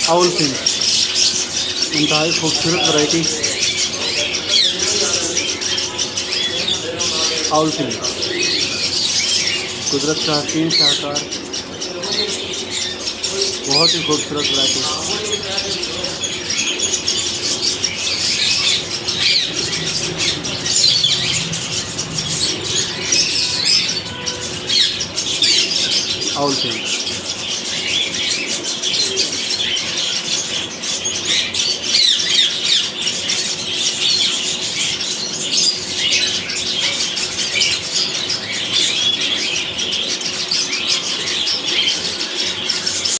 Owl fin इंतहाई खूबसूरत variety owl fin कुदरत का हसीन शाहकार बहुत ही खूबसूरत वैरायटी आउल फिन।